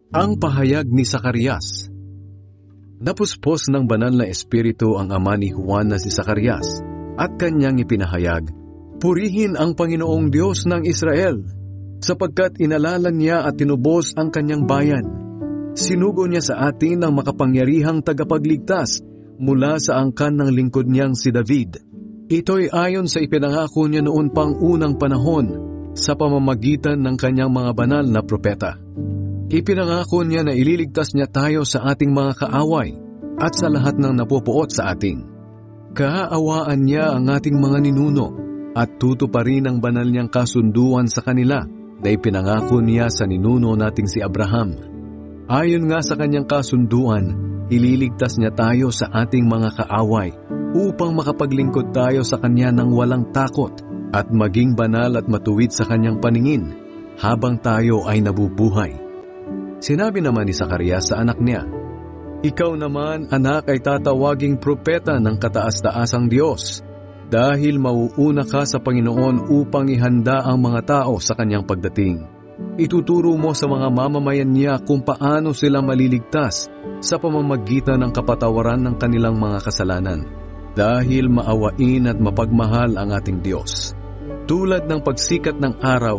Ang pahayag ni Zacarias. Napuspos ng banal na espiritu ang ama ni Juan na si Zacarias at kanyang ipinahayag, "Purihin ang Panginoong Diyos ng Israel, sapagkat inalalan niya at tinubos ang kanyang bayan. Sinugo niya sa atin ang makapangyarihang tagapagligtas mula sa angkan ng lingkod niyang si David. Ito'y ayon sa ipinangako niya noon pang unang panahon sa pamamagitan ng kanyang mga banal na propeta. Ipinangako niya na ililigtas niya tayo sa ating mga kaaway at sa lahat ng napupuot sa atin. Kaaawaan niya ang ating mga ninuno at tutuparin ang banal niyang kasunduan sa kanila na ipinangako niya sa ninuno nating si Abraham. Ayon nga sa kanyang kasunduan, ililigtas niya tayo sa ating mga kaaway upang makapaglingkod tayo sa kanya ng walang takot at maging banal at matuwid sa kanyang paningin habang tayo ay nabubuhay." Sinabi naman ni Zacarias sa anak niya, "Ikaw naman, anak, ay tatawaging propeta ng kataas-taasang Diyos, dahil mauuna ka sa Panginoon upang ihanda ang mga tao sa kanyang pagdating. Ituturo mo sa mga mamamayan niya kung paano sila maliligtas sa pamamagitan ng kapatawaran ng kanilang mga kasalanan, dahil maawain at mapagmahal ang ating Diyos. Tulad ng pagsikat ng araw,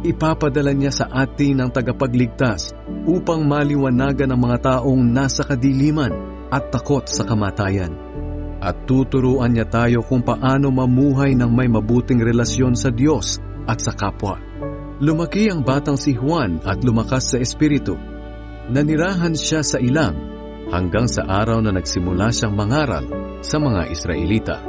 ipapadala niya sa atin ang tagapagligtas upang maliwanagan ang mga taong nasa kadiliman at takot sa kamatayan. At tuturuan niya tayo kung paano mamuhay ng may mabuting relasyon sa Diyos at sa kapwa." Lumaki ang batang si Juan at lumakas sa espiritu. Nanirahan siya sa ilang hanggang sa araw na nagsimula siyang mangaral sa mga Israelita.